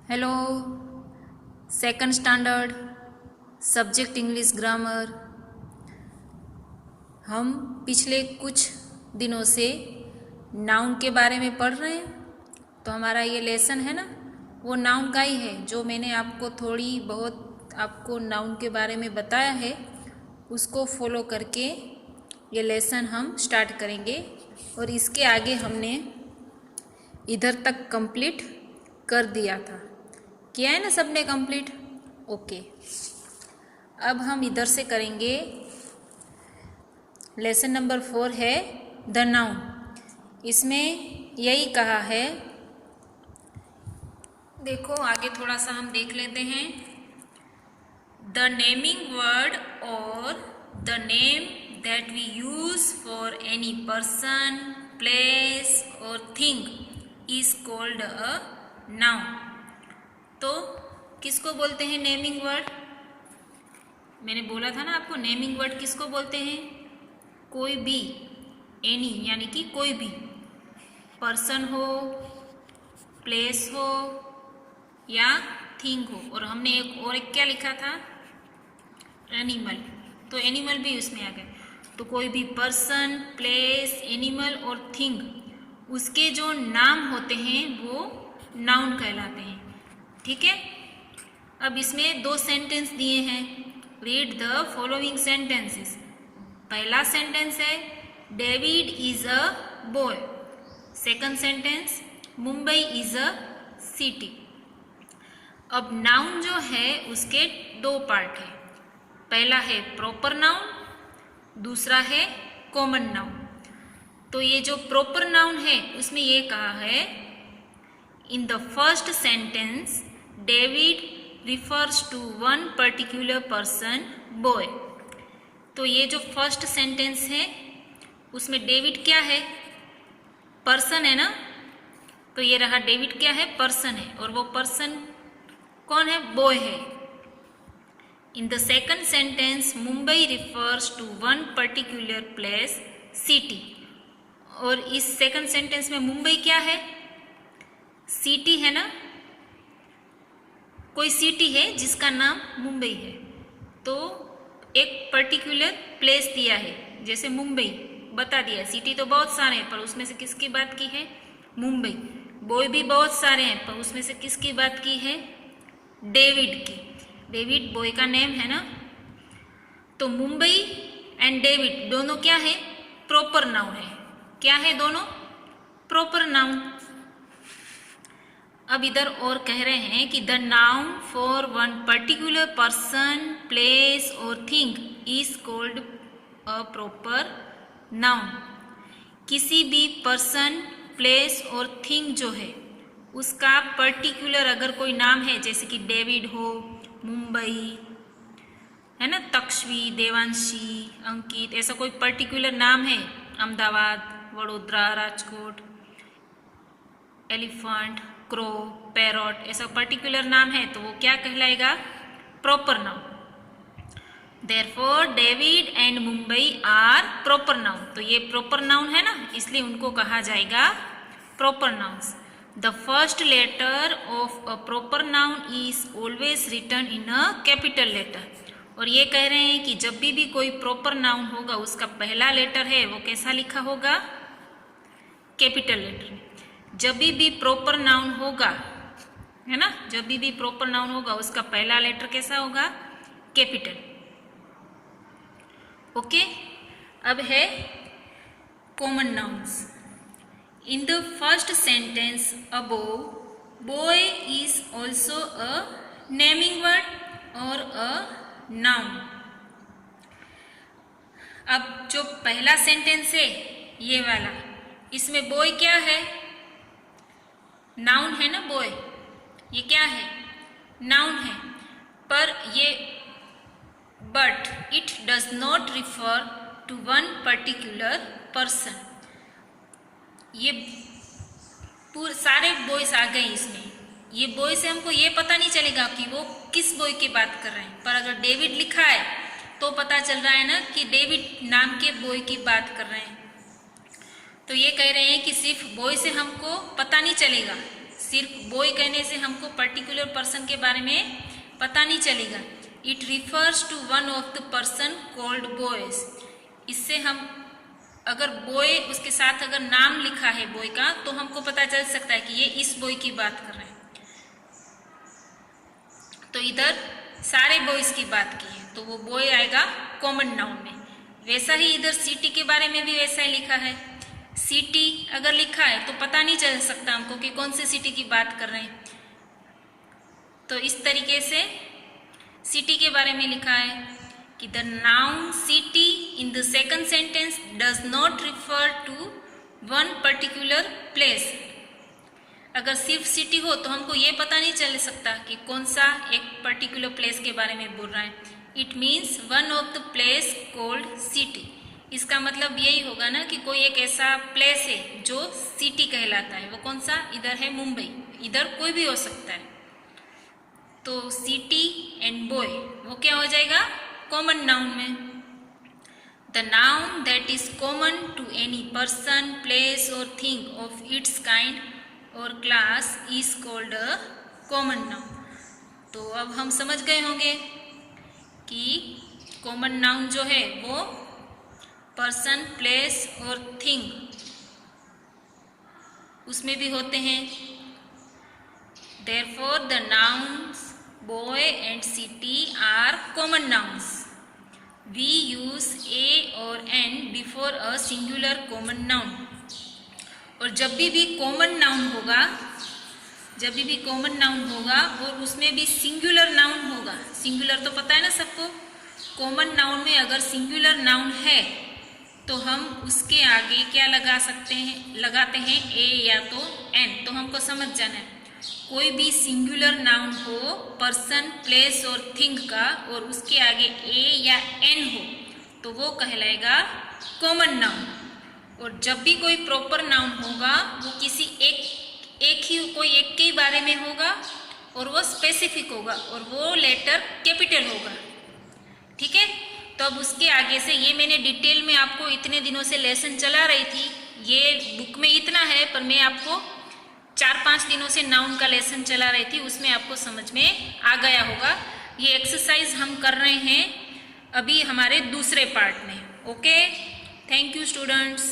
Hello, second standard subject English grammar. हम पिछले कुछ दिनों से नाउन के बारे में पढ़ रहे हैं। तो हमारा ये लेसन है ना, वो नाउन का ही है। जो मैंने आपको थोड़ी बहुत आपको नाउन के बारे में बताया है, उसको फॉलो करके ये लेसन हम स्टार्ट करेंगे। और इसके आगे हमने इधर तक कंप्लीट कर दिया था। किया है ना सबने कंप्लीट? ओके। अब हम इधर से करेंगे। लेसन नंबर 4 है द नाउन। इसमें यही कहा है, देखो आगे थोड़ा सा हम देख लेते हैं। द नेमिंग वर्ड और the name that we use for any person, place और thing is called a noun. तो किसको बोलते हैं नेमिंग वर्ड? मैंने बोला था ना आपको, नेमिंग वर्ड किसको बोलते हैं? कोई भी, एनी यानी कि कोई भी पर्सन हो, प्लेस हो या थिंग हो। और हमने एक क्या लिखा था? एनिमल। तो एनिमल भी उसमें आ गए। तो कोई भी पर्सन, प्लेस, एनिमल और थिंग, उसके जो नाम होते हैं वो नाउन कहलाते हैं। ठीक है। अब इसमें 2 सेंटेंस दिए हैं। Read the following sentences. पहला सेंटेंस है David is a boy. Second sentence Mumbai is a city. अब नाउन जो है उसके 2 पार्ट है। पहला है प्रॉपर नाउन, दूसरा है कॉमन नाउन। तो ये जो प्रॉपर नाउन है उसमें ये कहा है, in the first sentence David refers to one particular person, boy। तो ये जो फर्स्ट सेंटेंस है उसमें डेविड क्या है? पर्सन है ना। तो ये रहा, डेविड क्या है? पर्सन है। और वो पर्सन कौन है? बॉय है। इन the second sentence Mumbai refers to one particular place, city। और इस सेकंड सेंटेंस में मुंबई क्या है? सिटी है ना। कोई सिटी है जिसका नाम मुंबई है। तो एक पर्टिकुलर प्लेस दिया है, जैसे मुंबई बता दिया। सिटी तो बहुत सारे हैं, पर उसमें से किसकी बात की है? मुंबई। बॉय भी बहुत सारे हैं, पर उसमें से किसकी बात की है? डेविड की। डेविड बॉय का नेम है ना। तो मुंबई एंड डेविड दोनों क्या है? प्रॉपर नाउन है। क्या है दोनों? Proper noun. अब इधर और कह रहे हैं कि the noun for one particular person, place और thing is called a proper noun. किसी भी पर्सन, प्लेस और थिंग जो है उसका पर्टिकुलर अगर कोई नाम है, जैसे कि डेविड हो, मुंबई है ना, तक्षवी, देवांशी, अंकित, ऐसा कोई पर्टिकुलर नाम है, Ahmedabad, Vadodara, Rajkot, elephant, crow, parrot, ऐसा पर्टिकुलर नाम है, तो वो क्या कहलाएगा? Proper noun. Therefore David and Mumbai are proper noun. तो ये प्रॉपर नाउन है ना, इसलिए उनको कहा जाएगा proper nouns. The first letter of a proper noun is always written in a capital letter. और ये कह रहे हैं कि जब भी कोई प्रॉपर नाउन होगा उसका पहला लेटर है वो कैसा लिखा होगा? Capital letter. जब भी प्रॉपर नाउन होगा, है ना, जब भी प्रॉपर नाउन होगा उसका पहला लेटर कैसा होगा? कैपिटल। ओके। अब है common nouns. In the first sentence above, boy is also a naming word और अ नाउन। अब जो पहला सेंटेंस है ये वाला, इसमें बॉय क्या है? नाउन है ना बॉय। ये क्या है? नाउन है। पर ये but it does not refer to one particular person. ये पूरे सारे बॉयज आ गए इसमें। ये बॉय से हमको ये पता नहीं चलेगा कि वो किस बॉय की बात कर रहे हैं। पर अगर डेविड लिखा है तो पता चल रहा है ना कि डेविड नाम के बॉय की बात कर रहे हैं। तो ये कह रहे हैं कि सिर्फ बॉय से हमको पता नहीं चलेगा, सिर्फ बॉय कहने से हमको पर्टिकुलर पर्सन के बारे में पता नहीं चलेगा। It refers to one of the person called boys. इससे हम अगर बॉय उसके साथ अगर नाम लिखा है बॉय का तो हमको पता चल सकता है कि ये इस बॉय की बात कर रहे हैं। तो इधर सारे बॉयज की बात की है तो वो बॉय आएगा कॉमन नाउन में। वैसा ही इधर सिटी के बारे में भी वैसा ही लिखा है। सिटी अगर लिखा है तो पता नहीं चल सकता हमको कि कौन से सिटी की बात कर रहे हैं। तो इस तरीके से सिटी के बारे में लिखा है कि the noun city in the second sentence does not refer to one particular place. अगर सिर्फ सिटी हो तो हमको ये पता नहीं चल सकता कि कौन सा एक पर्टिकुलर प्लेस के बारे में बोल रहा है। It means one of the place called city. इसका मतलब यही होगा ना कि कोई एक ऐसा प्लेस है जो सिटी कहलाता है। वो कौन सा? इधर है मुंबई, इधर कोई भी हो सकता है। तो सिटी एंड बॉय वो क्या हो जाएगा? कॉमन नाउन में। The noun that is common to any person, place और थिंग ऑफ इट्स काइंड और class is called a common noun. तो अब हम समझ गए होंगे कि कॉमन नाउन जो है वो पर्सन, प्लेस और थिंग उसमें भी होते हैं। Therefore the nouns boy and city are common nouns. We use a और an before a singular common noun. और जब भी कॉमन नाउन होगा, जब भी कॉमन नाउन होगा और उसमें भी सिंगुलर नाउन होगा, सिंगुलर तो पता है ना सबको, कॉमन नाउन में अगर सिंगुलर नाउन है तो हम उसके आगे क्या लगा सकते हैं? लगाते हैं ए या तो एन। तो हमको समझ जाना है कोई भी सिंगुलर नाउन हो पर्सन, प्लेस और थिंग का और उसके आगे ए या एन हो तो वो कहलाएगा कॉमन नाउन। और जब भी कोई प्रॉपर नाउन होगा वो किसी कोई एक के बारे में होगा और वो स्पेसिफिक होगा और वो लेटर कैपिटल होगा। ठीक है, तो अब उसके आगे से ये मैंने डिटेल में आपको इतने दिनों से लेसन चला रही थी। ये बुक में इतना है पर मैं आपको 4-5 दिनों से नाउन का लेसन चला रही थी, उसमें आपको समझ में आ गया होगा। ये एक्सरसाइज हम कर रहे हैं अभी हमारे दूसरे पार्ट में। Okay, thank you students.